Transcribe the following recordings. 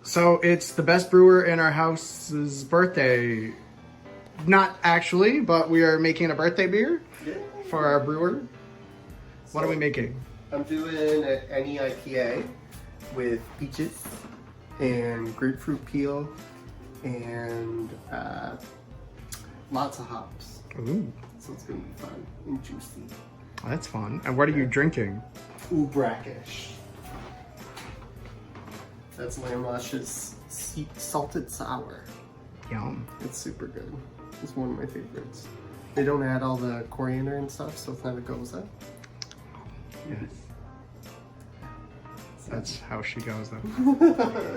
So it's the best brewer in our house's birthday. Not actually, but we are making a birthday beer for our brewer. What are we making? I'm doing an NEIPA with peaches and grapefruit peel and lots of hops. Ooh. So it's gonna be fun and juicy. That's fun. And what are you drinking? Ooh, brackish. That's Landwash's salted sour. Yum. It's super good. It's one of my favorites. They don't add all the coriander and stuff, so it's not a goza. Yes. That's how she goes though.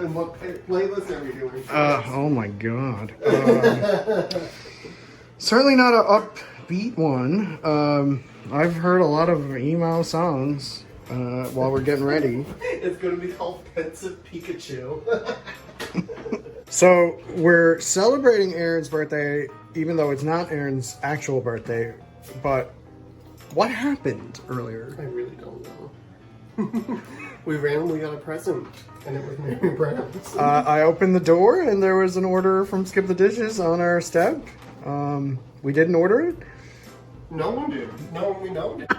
And what playlist are we doing? Oh my god. Certainly not an upbeat one. I've heard a lot of emo songs while we're getting ready. It's gonna be called Pensive Pikachu. So we're celebrating Aaron's birthday, even though it's not Aaron's actual birthday. But what happened earlier? I really don't know. We randomly got a present, and it was Mary Brown's. I opened the door and there was an order from Skip the Dishes on our step. We didn't order it. No one did. No one we know did.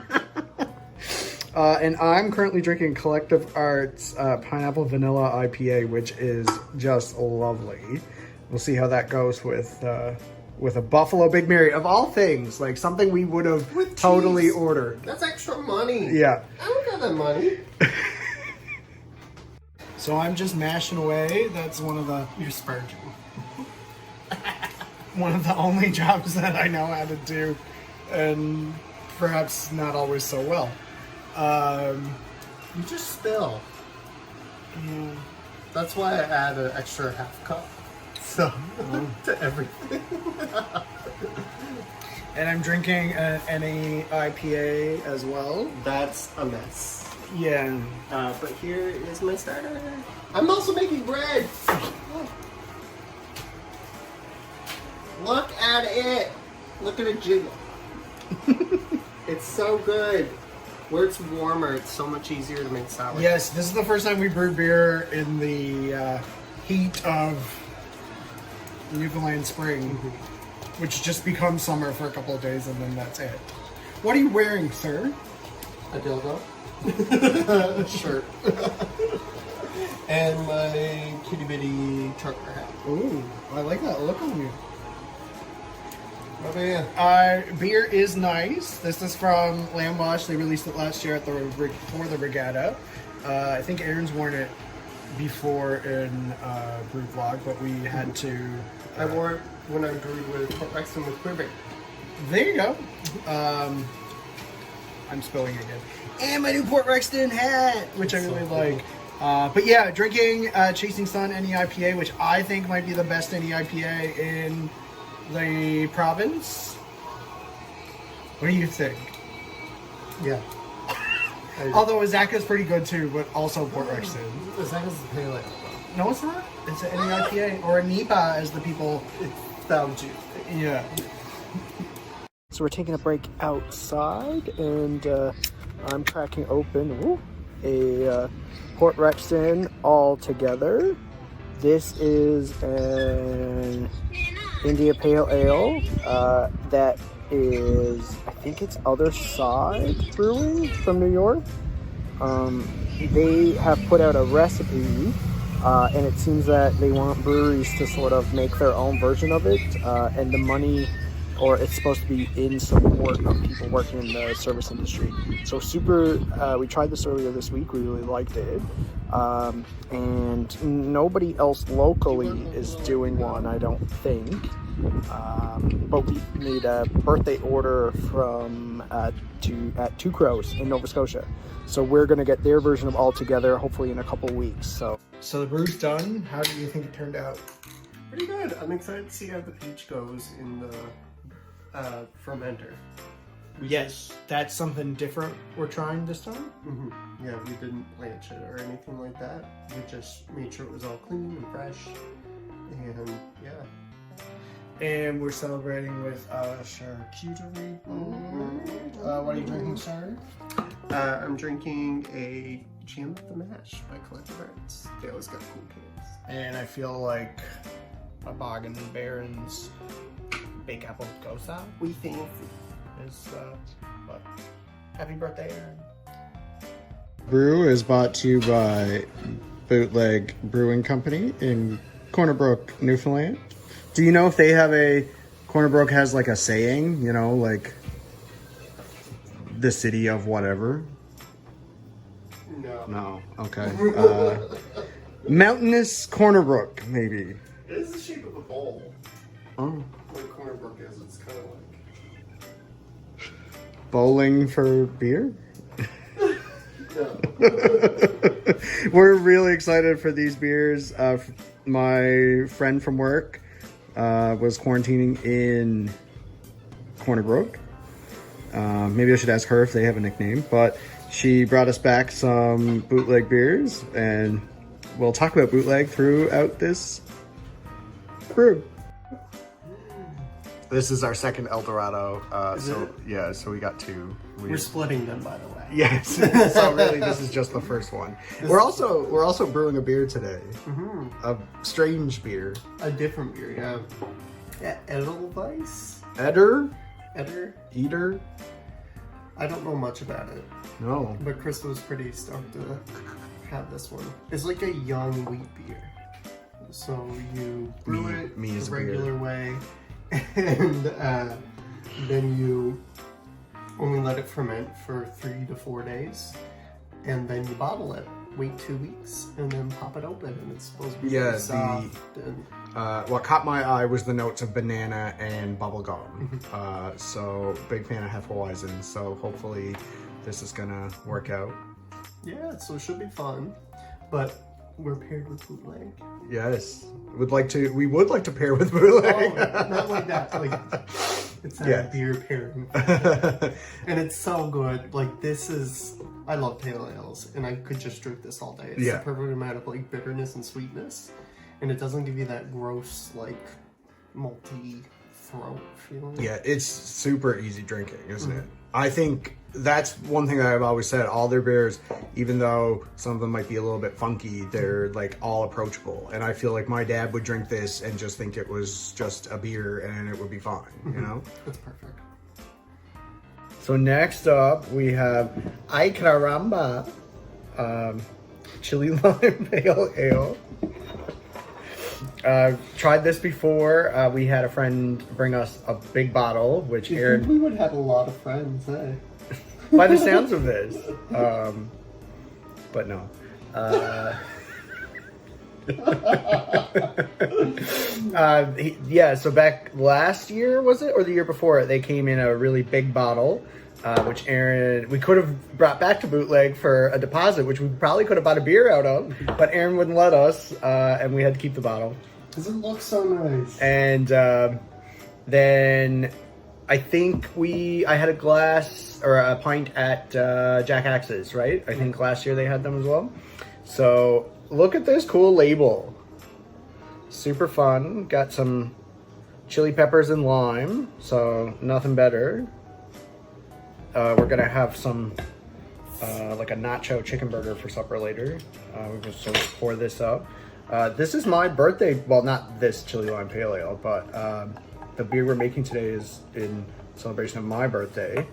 And I'm currently drinking Collective Arts Pineapple Vanilla IPA, which is just lovely. We'll see how that goes with a Buffalo Big Mary, of all things, like something we would have totally ordered. That's extra money. Yeah. I don't got that money. So I'm just mashing away. That's one of the... You're sparging. One of the only jobs that I know how to do, and perhaps not always so well. You just spill. Yeah. That's why I add an extra half cup. So, to everything. And I'm drinking an NEIPA as well. That's a mess. Yeah. But here is my starter. I'm also making bread. Look at it. Look at it jiggle. It's so good. Where it's warmer, it's so much easier to make sour. Yes, this is the first time we brewed beer in the heat of Newfoundland spring, which just becomes summer for a couple of days and then that's it. What are you wearing, sir? A dildo. A shirt. And my kitty bitty trucker hat. Ooh, I like that look on you. What about you? Beer is nice. This is from Landwash. They released it last year at for the regatta. I think Aaron's worn it before in Brew Vlog, but we had to... I wore it when I brewed with Hefeweizen with Quebec. There you go. I'm spilling again. And my new Port Rexton hat, which I really like. But yeah, drinking Chasing Sun NEIPA, which I think might be the best NEIPA in the province. What do you think? Yeah. Although Azaka's pretty good too, but also Port Rexton. Azaka's pale ale. No, it's not. It's an NEIPA or a NEIPA, as the people. It's found you. Yeah. So we're taking a break outside, and I'm cracking open a Port Rexton all together. This is an India Pale Ale that is, I think it's Other Side Brewing from New York. They have put out a recipe, and it seems that they want breweries to sort of make their own version of it, and the money, or it's supposed to be in support of people working in the service industry. So we tried this earlier this week, we really liked it. And nobody else locally is doing one, I don't think. But we made a birthday order from at Two Crows in Nova Scotia. So we're gonna get their version of All Together hopefully in a couple weeks. So the brew's done. How do you think it turned out? Pretty good. I'm excited to see how the peach goes in the fermenter. Yes, that's something different we're trying this time. Yeah, we didn't blanch it or anything like that. We just made sure it was all clean and fresh. And yeah. And we're celebrating with charcuterie. What are you drinking, sir? I'm drinking a Jam of the Mash by Collective Arts. They always got cool cans. And I feel like a Bargain and Barron's Bake Apple Ghost Out We fancy. is, but happy birthday, Aaron. Brew is brought to you by Bootleg Brewing Company in Corner Brook, Newfoundland. Do you know if they have Corner Brook has like a saying, you know, like the city of whatever? No. No. Okay. Mountainous Corner Brook, maybe. It is the shape of a bowl. Oh. What Corner Brook is, it's kind of like... Bowling for beer? No. We're really excited for these beers. My friend from work was quarantining in Corner Brook. Maybe I should ask her if they have a nickname, but she brought us back some bootleg beers, and we'll talk about bootleg throughout this brew. This is our second El Dorado, so we got two. We're splitting them, by the way. Yes. So really, this is just the first one. We're also brewing a beer today. Mm-hmm. A strange beer. A different beer, yeah. Edelweiss? Eder? Eder? I don't know much about it, No. but Kris was pretty stoked to have this one. It's like a young wheat beer. So you brew it the regular way, and then you only let it ferment for 3 to 4 days, and then you bottle it. Wait 2 weeks, and then pop it open, and it's supposed to be really soft. What caught my eye was the notes of banana and bubblegum. So big fan of Hefeweizen. So hopefully this is gonna work out. Yeah, so it should be fun, but we're paired with bootleg. Yes, we would like to pair with bootleg. Oh, not like that. Like it's a beer pairing, and it's so good. Like I love pale ales, and I could just drink this all day. It's the perfect amount of like bitterness and sweetness, and it doesn't give you that gross like malty throat feeling. Yeah, it's super easy drinking, isn't it? I think that's one thing that I've always said. All their beers, even though some of them might be a little bit funky, they're like all approachable. And I feel like my dad would drink this and just think it was just a beer and it would be fine, you know? That's perfect. So next up, we have Ay Caramba Chili Lime Pale Ale. Tried this before. We had a friend bring us a big bottle, which Aaron... We would have a lot of friends, eh? By the sounds of this. But no. So back last year, was it? Or the year before, they came in a really big bottle, which we could have brought back to Bootleg for a deposit, which we probably could have bought a beer out of, but Aaron wouldn't let us, and we had to keep the bottle. Does it look so nice? And then I think I had a glass or a pint at Jack Axe's, right? I think last year they had them as well. So look at this cool label. Super fun. Got some chili peppers and lime, so nothing better. We're gonna have some like a nacho chicken burger for supper later. We're just sort of pour this up. This is my birthday. Well, not this chili lime pale ale, but the beer we're making today is in celebration of my birthday.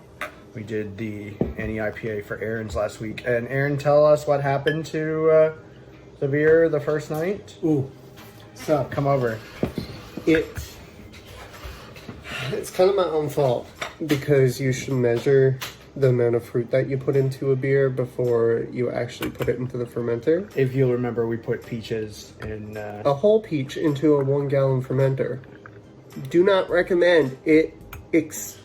We did the NEIPA for Aaron's last week. And Aaron, tell us what happened to the beer the first night. Ooh, so come over. It's kind of my own fault, because you should measure the amount of fruit that you put into a beer before you actually put it into the fermenter. If you'll remember, we put peaches in... a whole peach into a 1 gallon fermenter. Do not recommend it.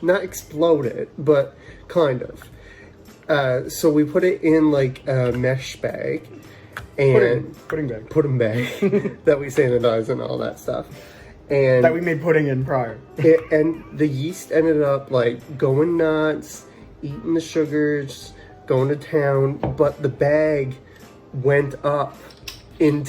Not explode it, but kind of. So we put it in like a mesh bag. And pudding bag that we sanitize and all that stuff. And that we made pudding in prior. And the yeast ended up like going nuts, eating the sugars, going to town, but the bag went up and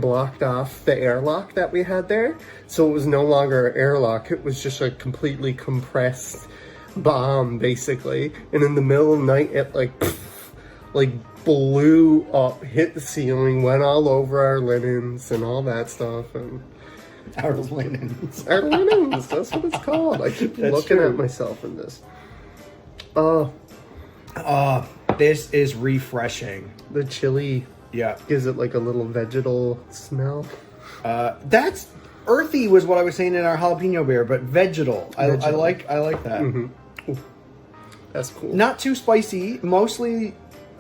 blocked off the airlock that we had there. So it was no longer an airlock, it was just a completely compressed bomb, basically. And in the middle of the night, it like blew up, hit the ceiling, went all over our linens and all that stuff. And Our linens. our linens, that's what it's called. I keep That's looking true. at myself in this. This is refreshing. The chili Yeah. gives it like a little vegetal smell. That's earthy was what I was saying in our jalapeno beer, but vegetal. I like that. Ooh, that's cool. Not too spicy, mostly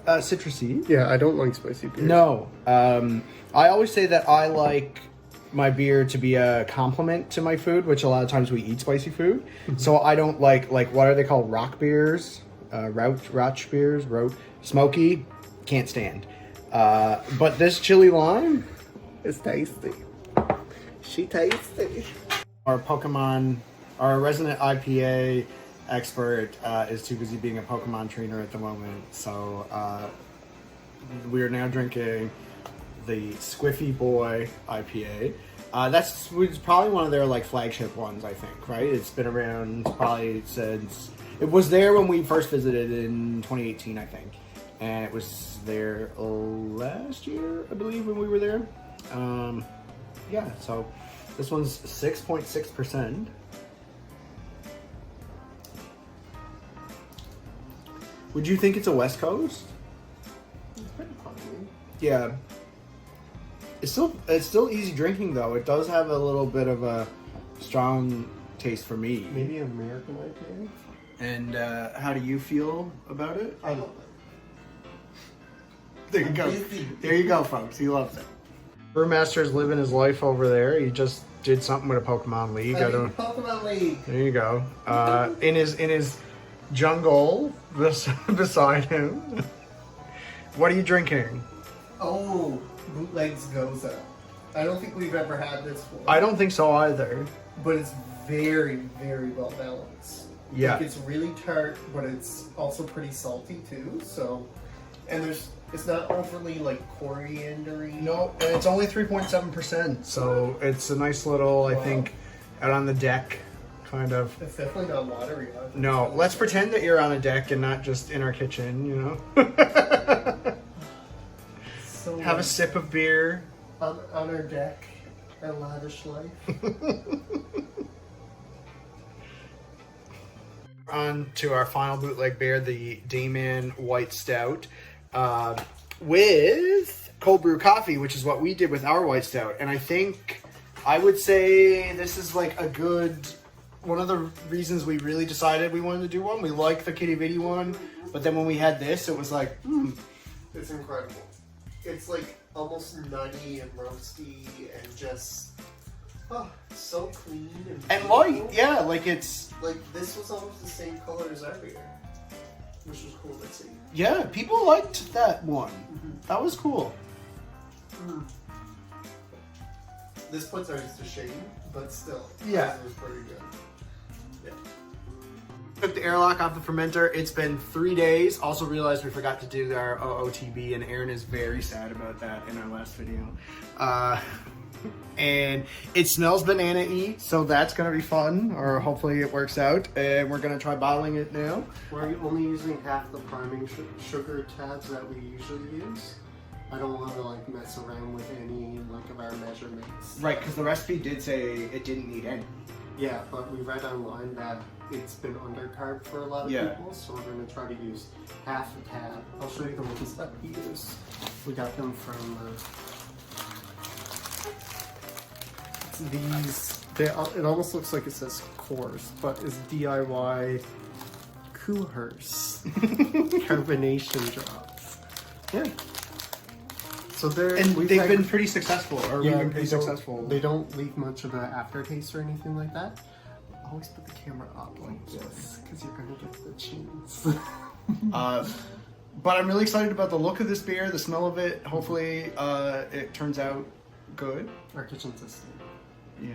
citrusy. Yeah, I don't like spicy beer. No. I always say that I like my beer to be a complement to my food, which a lot of times we eat spicy food. So I don't like what are they called? Rock beers? Rauch beers? Smoky? Can't stand. But this chili lime, It's tasty. She tasty. our resident IPA expert is too busy being a Pokemon trainer at the moment. So we are now drinking the Squiffy Boy IPA. That's probably one of their like flagship ones, I think, right? It's been around probably since it was there when we first visited in 2018, I think, and it was there last year, I believe, when we were there. Yeah, so this one's 6.6%. Would you think it's a West Coast? Yeah. It's still easy drinking though. It does have a little bit of a strong taste for me. Maybe American IPA? And how do you feel about it? I love it. There you go. There you go, folks. He loves it. Brewmaster's living his life over there. He just did something with a Pokemon League. Pokemon League. There you go. In his jungle beside him. What are you drinking? Oh, Bootleg's Goza. I don't think we've ever had this one. I don't think so either. But it's very, very well balanced. Yeah. Like, it's really tart, but it's also pretty salty too. So, and it's not overly like coriander-y. No, and it's only 3.7%, so it's a nice little, I think, out on the deck kind of. It's definitely not watery. No, let's pretend that you're on a deck and not just in our kitchen, you know? So, Have a sip of beer. on our deck, our lavish life. On to our final bootleg beer, the Dayman White Stout, with cold brew coffee, which is what we did with our White Stout. And I think I would say this is like a good one of the reasons we really decided we wanted to do one. We like the Kitty Vitty one, but then when we had this, it was like, It's incredible. It's like almost nutty and roasty and just so clean and light. Yeah, like it's like this was almost the same color as our beer, which was cool to see. yeah. People liked that one. That was cool. This puts ours to shame, but still, Yeah. it was pretty good. Took the airlock off the fermenter. It's been 3 days. Also realized we forgot to do our OOTB, and Aaron is very sad about that in our last video. And it smells banana-y, so that's gonna be fun, or hopefully it works out. And we're gonna try bottling it now. We're only using half the priming sugar tabs that we usually use. I don't want to like mess around with any like of our measurements. Right, because the recipe did say it didn't need any. Yeah, but we read online that it's been undercarb for a lot of people, so we're going to try to use half a tab. I'll show you the ones that we use. We got them from these. It almost looks like it says Coors, but it's DIY Coolhurst carbonation drops. Yeah. So They've been pretty successful, or we've been pretty successful. They don't leave much of an aftertaste or anything like that. Always put the camera up like this, because you're going to get the chins. But I'm really excited about the look of this beer, the smell of it. Hopefully it turns out good. Our kitchen system. Yeah.